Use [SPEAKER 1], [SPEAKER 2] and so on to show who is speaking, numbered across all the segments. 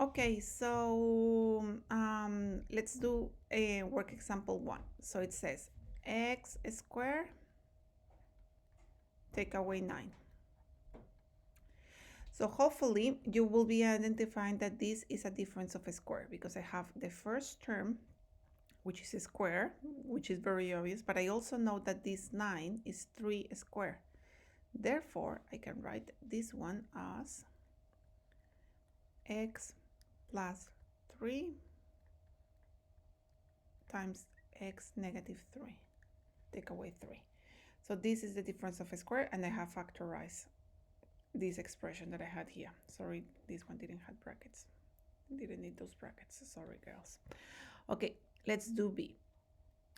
[SPEAKER 1] Okay, so let's do a work example 1. So it says x squared take away 9. So hopefully you will be identifying that this is a difference of a square because I have the first term, which is a square, which is very obvious, but I also know that this 9 is 3 squared. Therefore, I can write this one as x plus 3 times x negative 3. Take away 3. So this is the difference of a square, and I have factorized this expression that I had here. Sorry, this one didn't have brackets. Didn't need those brackets. Sorry, girls. Okay, let's do B.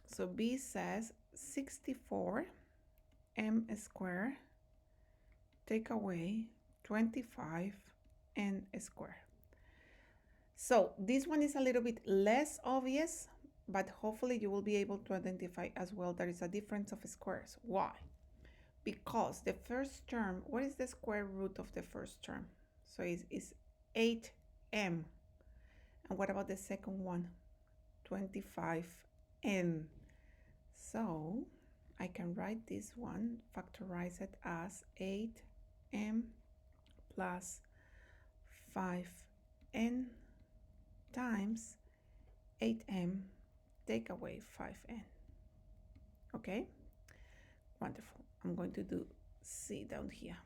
[SPEAKER 1] So B says 64 m squared take away 25 n squared. So this one is a little bit less obvious, but hopefully you will be able to identify as well there is a difference of squares. Why? Because the first term, what is the square root of the first term? So it's 8m. And what about the second one? 25n. So I can write this one, factorize it as 8m plus 5n times 8m take away 5n. Okay, wonderful. I'm going to do C down here.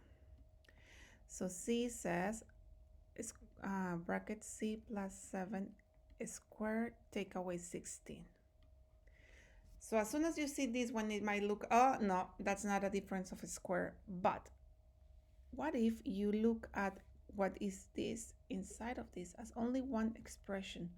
[SPEAKER 1] So C says bracket C plus 7 squared take away 16. So as soon as you see this one, it might look, oh no, that's not a difference of a square. But what if you look at what is this inside of this as only one expression?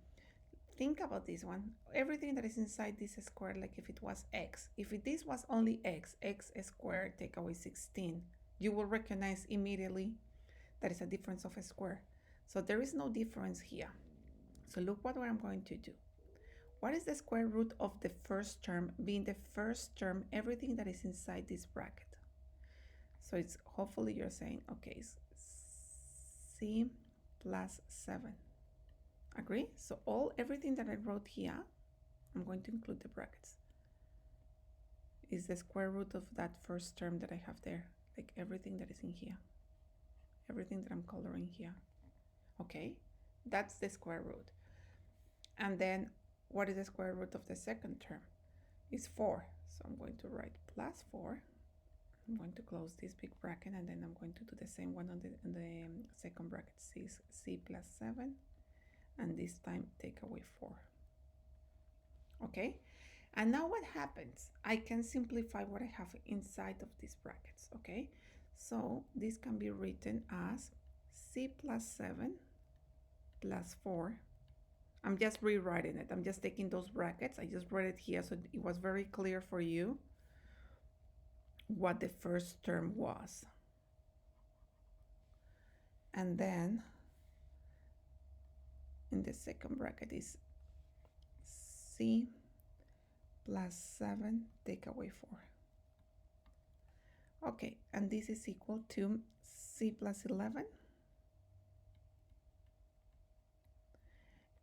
[SPEAKER 1] Think about this one. Everything that is inside this square, like if it was x, if this was only x squared take away 16, you will recognize immediately that is a difference of a square. So there is no difference here. So look what I'm going to do. What is the square root of the first term being the first term, everything that is inside this bracket? So it's hopefully you're saying, okay, C plus 7. Agree? So everything that I wrote here, I'm going to include the brackets, is the square root of that first term that I have there, like everything that is in here, everything that I'm coloring here. Okay, that's the square root. And then what is the square root of the second term? It's 4. So I'm going to write plus 4. I'm going to close this big bracket, and then I'm going to do the same one on the second bracket. C plus 7. And this time take away 4. Okay, and now what happens? I can simplify what I have inside of these brackets. Okay, so this can be written as C plus 7 plus 4. I'm just rewriting it. I'm just taking those brackets. I just wrote it here so it was very clear for you what the first term was. And then in the second bracket is C plus 7 take away 4. Okay, and this is equal to C plus 11.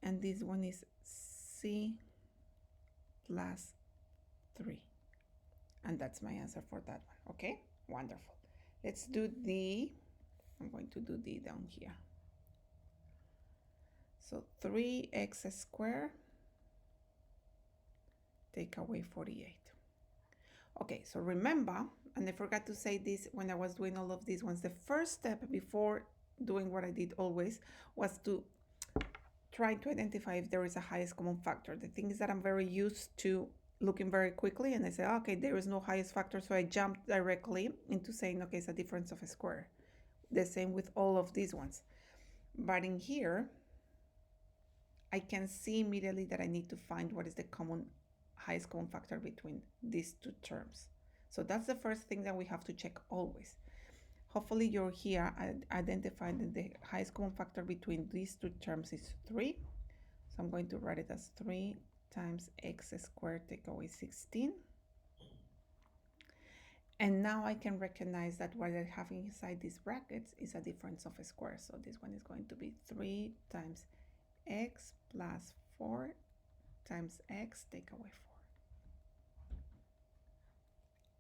[SPEAKER 1] And this one is C plus 3. And that's my answer for that one. Okay, wonderful. Let's do D. I'm going to do D down here. So 3x squared take away 48. Okay, so remember, and I forgot to say this when I was doing all of these ones, the first step before doing what I did always was to try to identify if there is a highest common factor. The thing is that I'm very used to looking very quickly, and I say, okay, there is no highest factor, so I jumped directly into saying, okay, it's a difference of a square. The same with all of these ones. But in here, I can see immediately that I need to find what is the highest common factor between these two terms. So that's the first thing that we have to check always. Hopefully you're here identifying that the highest common factor between these two terms is 3. So I'm going to write it as 3 times x squared take away 16. And now I can recognize that what I have inside these brackets is a difference of a square. So this one is going to be 3 times x plus 4 times x take away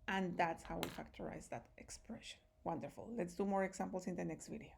[SPEAKER 1] 4. And that's how we factorize that expression. Wonderful. Let's do more examples in the next video.